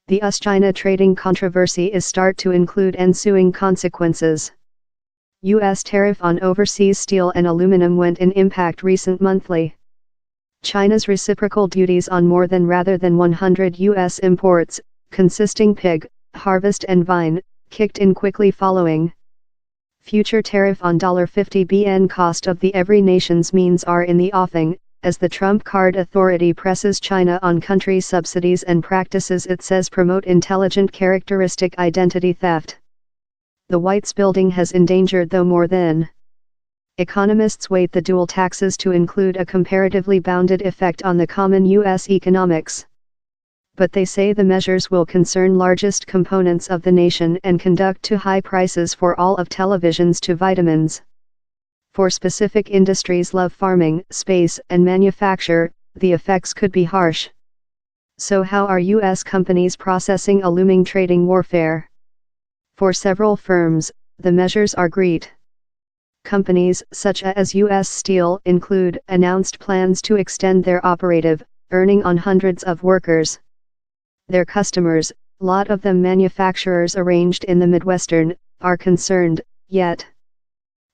The US-China trading controversy is start to include ensuing consequences. U.S. tariff on overseas steel and aluminum went in impact recent monthly. China's reciprocal duties on more than rather than 100 U.S. imports, consisting pig, harvest and vine, kicked in quickly following. Future tariff on $50 BN cost of the every nation's means are in the offing, as the Trump card authority presses China on country subsidies and practices it says promote intelligent characteristic identity theft. The White's building has endangered though more than. Economists weight the dual taxes to include a comparatively bounded effect on the common U.S. economics. But they say the measures will concern largest components of the nation and conduct to high prices for all of televisions to vitamins. For specific industries love farming, space, and manufacture, the effects could be harsh. So how are U.S. companies processing a looming trading warfare? For several firms, the measures are great. Companies such as U.S. Steel include announced plans to extend their operative, earning on hundreds of workers. Their customers, lot of them manufacturers arranged in the Midwestern, are concerned, yet.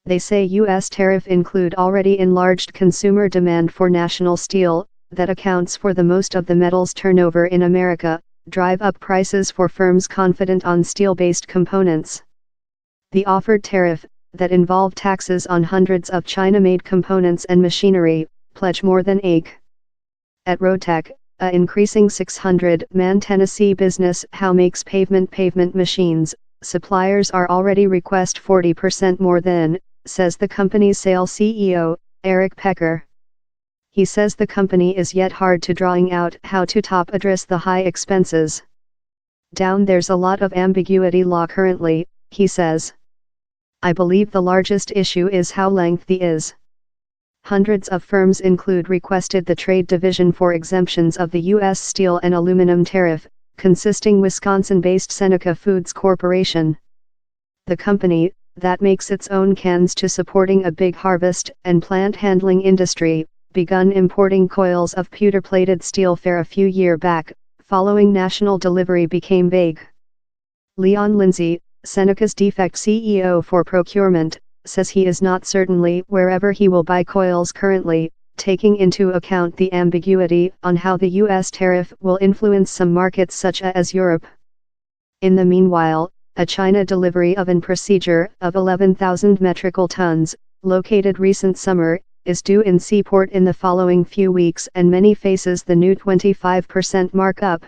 They say U.S. tariff include already enlarged consumer demand for national steel, that accounts for the most of the metals turnover in America, drive up prices for firms confident on steel-based components. The offered tariff, that involve taxes on hundreds of China-made components and machinery, pledge more than acre. At Roadtech, a increasing 600-man Tennessee business how makes pavement machines, suppliers are already request 40% more than, says the company's sales CEO, Eric Pecker. He says the company is yet hard to drawing out how to top address the high expenses. Down there's a lot of ambiguity law currently, he says. I believe the largest issue is how lengthy is. Hundreds of firms include requested the Trade Division for exemptions of the U.S. steel and aluminum tariff, consisting Wisconsin-based Seneca Foods Corporation. The company, that makes its own cans to supporting a big harvest and plant handling industry, begun importing coils of pewter-plated steel fair a few years back, following national delivery became vague. Leon Lindsay, Seneca's defect CEO for procurement, says he is not certainly wherever he will buy coils currently, taking into account the ambiguity on how the U.S. tariff will influence some markets such as Europe. In the meanwhile, a China delivery oven procedure of 11,000 metric tons, located recent summer, is due in Seaport in the following few weeks and many faces the new 25% markup.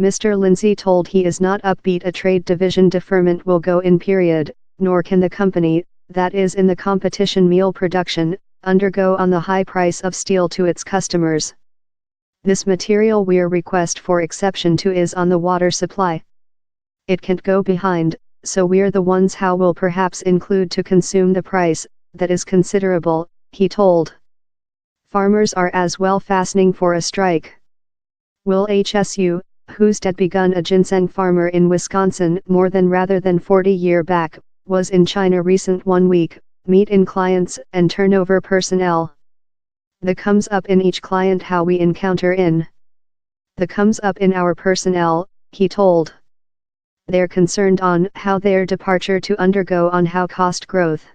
Mr. Lindsay told he is not upbeat a trade division deferment will go in period, nor can the company, that is in the competition meal production, undergo on the high price of steel to its customers. This material we're request for exception to is on the water supply. It can't go behind, so we're the ones how will perhaps include to consume the price, that is considerable, he told. Farmers are as well fastening for a strike. Will HSU, who's had begun a ginseng farmer in Wisconsin more than rather than 40 years back, was in China recent 1 week, meet in clients and turnover personnel. The comes up in each client how we encounter in. The comes up in our personnel, he told. They're concerned on how their departure to undergo on how cost growth.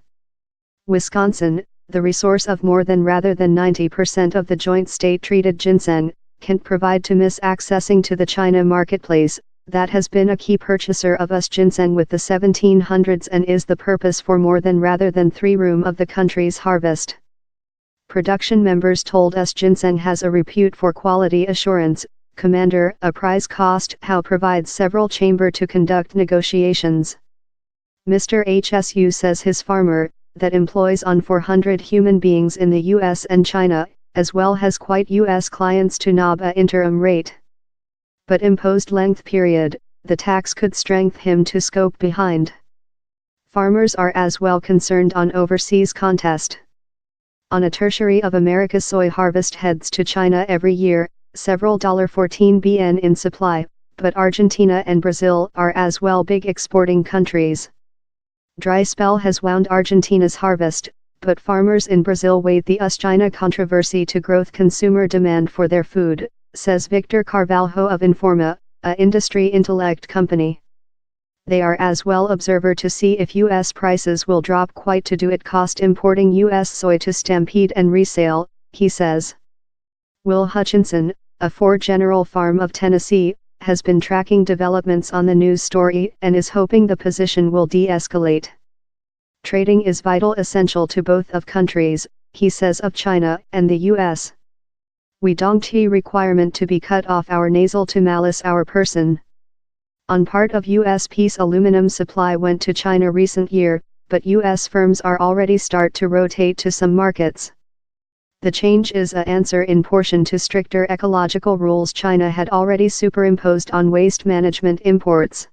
Wisconsin, the resource of more than rather than 90% of the joint state treated ginseng, can provide to miss accessing to the China marketplace, that has been a key purchaser of us ginseng with the 1700s and is the purpose for more than rather than 3 room of the country's harvest. Production members told us ginseng has a repute for quality assurance, Commander, a price cost how provides several chamber to conduct negotiations. Mr. HSU says his farmer, that employs on 400 human beings in the US and China, as well has quite US clients to knob a interim rate. But imposed length period, the tax could strengthen him to scope behind. Farmers are as well concerned on overseas contest. On a tertiary of America's soy harvest heads to China every year, several $14 BN in supply, but Argentina and Brazil are as well big exporting countries. Dry spell has wound Argentina's harvest, but farmers in Brazil weight the US-China controversy to growth consumer demand for their food, says Victor Carvalho of Informa, a industry intellect company. They are as well observer to see if U.S. prices will drop quite to do it cost importing U.S. soy to stampede and resale, he says. Will Hutchinson, a Ford General Farm of Tennessee, has been tracking developments on the news story and is hoping the position will de-escalate. Trading is vital essential to both of countries, he says of China and the U.S. We don't see requirement to be cut off our nasal to malice our person. On part of U.S. piece aluminum supply went to China recent year, but U.S. firms are already start to rotate to some markets. The change is a answer in portion to stricter ecological rules China had already superimposed on waste management imports.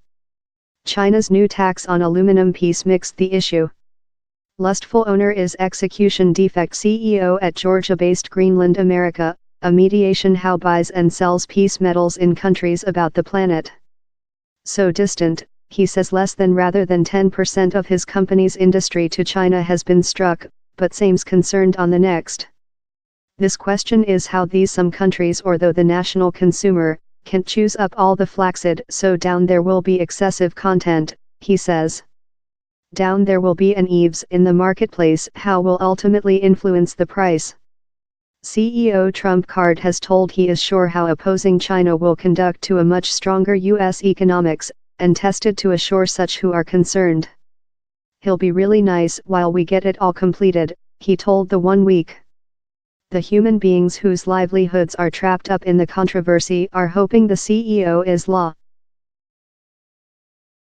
China's new tax on aluminum piece mixed the issue. Lustful owner is execution defect CEO at Georgia-based Greenland America, a mediation how buys and sells piece metals in countries about the planet. So distant, he says less than rather than 10% of his company's industry to China has been struck, but seems concerned on the next. This question is how these some countries or though the national consumer, can't choose up all the flaxseed so down there will be excessive content, he says. Down there will be an eaves in the marketplace how will ultimately influence the price. CEO Trump Card has told he is sure how opposing China will conduct to a much stronger U.S. economics, and tested to assure such who are concerned. He'll be really nice while we get it all completed, he told the 1 Week. The human beings whose livelihoods are trapped up in the controversy are hoping the CEO is law.